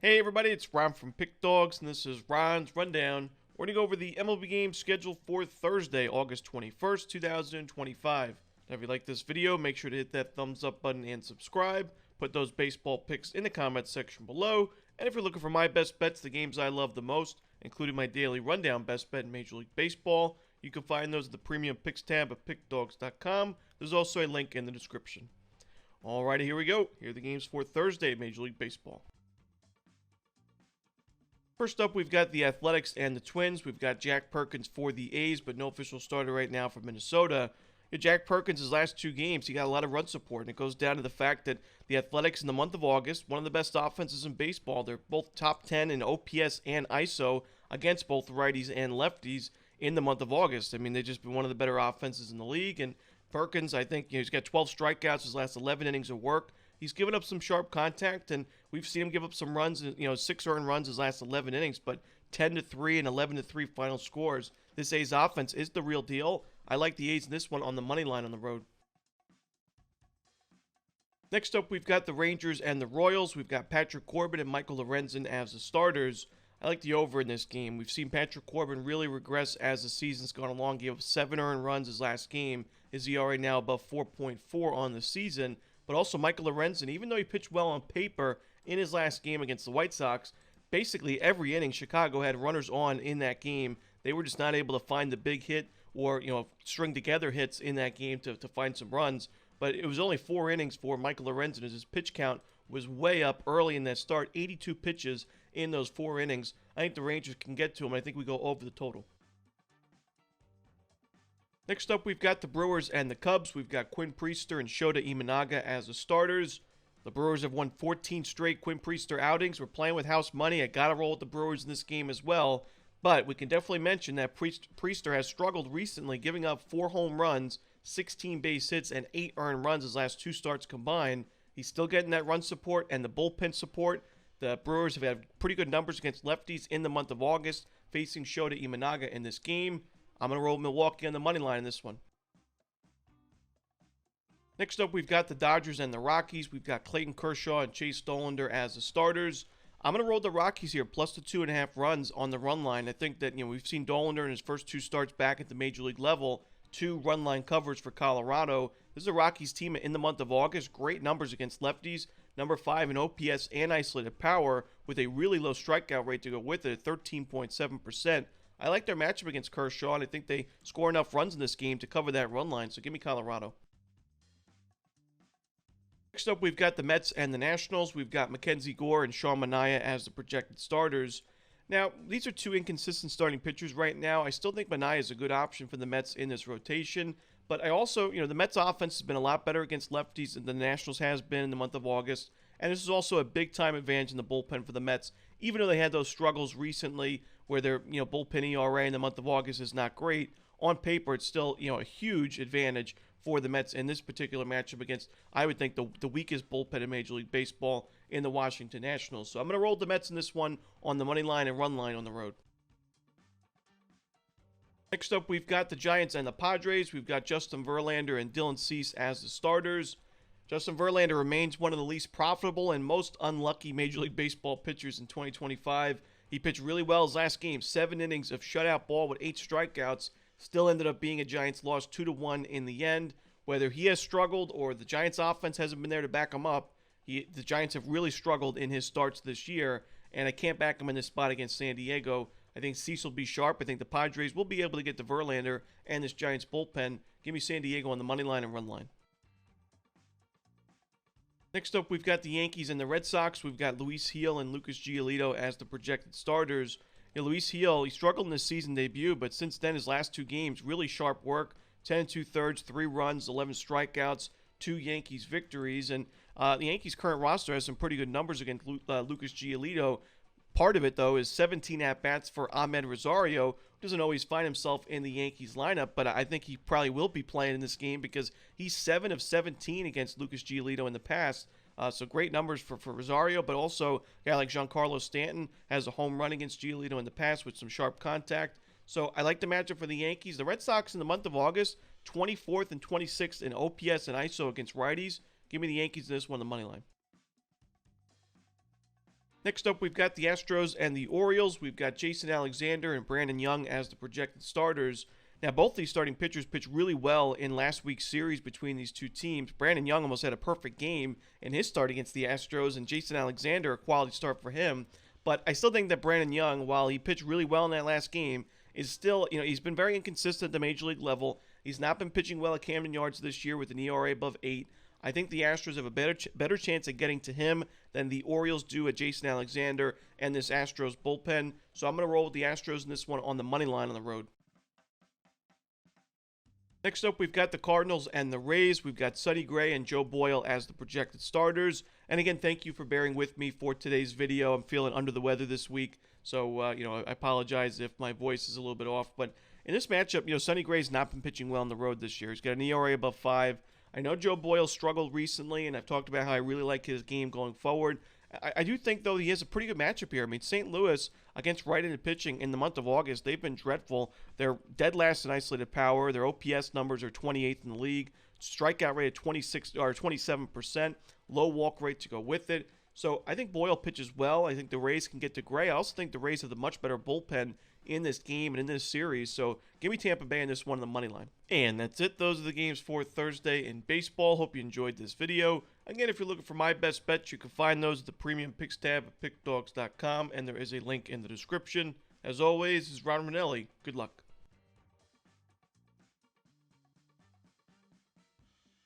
Hey everybody, it's Ron from Pick Dawgz, and this is Ron's Rundown. We're going to go over the MLB game scheduled for Thursday, August 21st, 2025. Now, if you like this video, make sure to hit that thumbs up button and subscribe. Put those baseball picks in the comments section below. And if you're looking for my best bets, the games I love the most, including my daily rundown best bet in Major League Baseball, you can find those at the Premium Picks tab at pickdawgz.com. There's also a link in the description. Alrighty, here we go. Here are the games for Thursday, Major League Baseball. First up, we've got the Athletics and the Twins. We've got Jack Perkins for the A's, but no official starter right now for Minnesota. Jack Perkins' his last two games, he got a lot of run support, and it goes down to the fact that the Athletics in the month of August, one of the best offenses in baseball. They're both top 10 in OPS and ISO against both righties and lefties in the month of August. I mean, they've just been one of the better offenses in the league, and Perkins, I think, he's got 12 strikeouts his last 11 innings of work. He's given up some sharp contact, and we've seen him give up some runs, 6 earned runs his last 11 innings, but 10-3 and 11-3 final scores. This A's offense is the real deal. I like the A's in this one on the money line on the road. Next up, we've got the Rangers and the Royals. We've got Patrick Corbin and Michael Lorenzen as the starters. I like the over in this game. We've seen Patrick Corbin really regress as the season's gone along. He gave up 7 earned runs his last game. His ERA now above 4.4 on the season. But also Michael Lorenzen, even though he pitched well on paper in his last game against the White Sox, basically every inning Chicago had runners on in that game. They were just not able to find the big hit or string together hits in that game to find some runs. But it was only 4 innings for Michael Lorenzen as his pitch count was way up early in that start. 82 pitches in those 4 innings. I think the Rangers can get to him. I think we go over the total. Next up, we've got the Brewers and the Cubs. We've got Quinn Priester and Shota Imanaga as the starters. The Brewers have won 14 straight Quinn Priester outings. We're playing with house money. I got to roll with the Brewers in this game as well. But we can definitely mention that Priester has struggled recently, giving up 4 home runs, 16 base hits, and 8 earned runs his last 2 starts combined. He's still getting that run support and the bullpen support. The Brewers have had pretty good numbers against lefties in the month of August, facing Shota Imanaga in this game. I'm going to roll Milwaukee on the money line in this one. Next up, we've got the Dodgers and the Rockies. We've got Clayton Kershaw and Chase Dollander as the starters. I'm going to roll the Rockies here, plus the 2.5 runs on the run line. I think that, we've seen Dollander in his first 2 starts back at the major league level, 2 run line covers for Colorado. This is a Rockies team in the month of August. Great numbers against lefties. Number 5 in OPS and isolated power with a really low strikeout rate to go with it at 13.7%. I like their matchup against Kershaw, and I think they score enough runs in this game to cover that run line, so give me Colorado. Next up, we've got the Mets and the Nationals. We've got Mackenzie Gore and Sean Manaea as the projected starters. Now, these are 2 inconsistent starting pitchers right now. I still think Manaea is a good option for the Mets in this rotation, but I also, the Mets offense has been a lot better against lefties than the Nationals has been in the month of August, and this is also a big-time advantage in the bullpen for the Mets, even though they had those struggles recently where their bullpen ERA in the month of August is not great. On paper, it's still a huge advantage for the Mets in this particular matchup against, I would think, the weakest bullpen in Major League Baseball in the Washington Nationals. So I'm going to roll the Mets in this one on the money line and run line on the road. Next up, we've got the Giants and the Padres. We've got Justin Verlander and Dylan Cease as the starters. Justin Verlander remains one of the least profitable and most unlucky Major League Baseball pitchers in 2025. He pitched really well his last game, 7 innings of shutout ball with 8 strikeouts. Still ended up being a Giants loss 2-1 in the end. Whether he has struggled or the Giants offense hasn't been there to back him up, the Giants have really struggled in his starts this year, and I can't back him in this spot against San Diego. I think Cease will be sharp. I think the Padres will be able to get to Verlander and this Giants bullpen. Give me San Diego on the money line and run line. Next up, we've got the Yankees and the Red Sox. We've got Luis Gil and Lucas Giolito as the projected starters. Luis Gil, he struggled in his season debut, but since then, his last 2 games, really sharp work. 10 2/3, 3 runs, 11 strikeouts, 2 Yankees victories. And the Yankees' current roster has some pretty good numbers against Lucas Giolito. Part of it, though, is 17 at-bats for Ahmed Rosario, who doesn't always find himself in the Yankees lineup, but I think he probably will be playing in this game because he's 7 of 17 against Lucas Giolito in the past. So great numbers for Rosario, but also a guy like Giancarlo Stanton has a home run against Giolito in the past with some sharp contact. So I like the matchup for the Yankees. The Red Sox in the month of August, 24th and 26th in OPS and ISO against righties. Give me the Yankees in this one, the money line. Next up, we've got the Astros and the Orioles. We've got Jason Alexander and Brandon Young as the projected starters. Now, both these starting pitchers pitched really well in last week's series between these two teams. Brandon Young almost had a perfect game in his start against the Astros, and Jason Alexander, a quality start for him. But I still think that Brandon Young, while he pitched really well in that last game, is still, he's been very inconsistent at the major league level. He's not been pitching well at Camden Yards this year with an ERA above 8. I think the Astros have a better chance at getting to him than the Orioles do at Jason Alexander and this Astros bullpen. So I'm going to roll with the Astros in this one on the money line on the road. Next up, we've got the Cardinals and the Rays. We've got Sonny Gray and Joe Boyle as the projected starters. And again, thank you for bearing with me for today's video. I'm feeling under the weather this week, so I apologize if my voice is a little bit off. But in this matchup, Sonny Gray's not been pitching well on the road this year. He's got an ERA above 5. I know Joe Boyle struggled recently, and I've talked about how I really like his game going forward. I do think, though, he has a pretty good matchup here. I mean, St. Louis against right-handed pitching in the month of August, they've been dreadful. They're dead last in isolated power. Their OPS numbers are 28th in the league. Strikeout rate at 27%. Low walk rate to go with it. So I think Boyle pitches well. I think the Rays can get to Gray. I also think the Rays have the much better bullpen in this game and in this series. So give me Tampa Bay in this one on the money line. And that's it. Those are the games for Thursday in baseball. Hope you enjoyed this video. Again, if you're looking for my best bets, you can find those at the premium picks tab at pickdawgz.com, and there is a link in the description. As always, this is Romanelli. Good luck.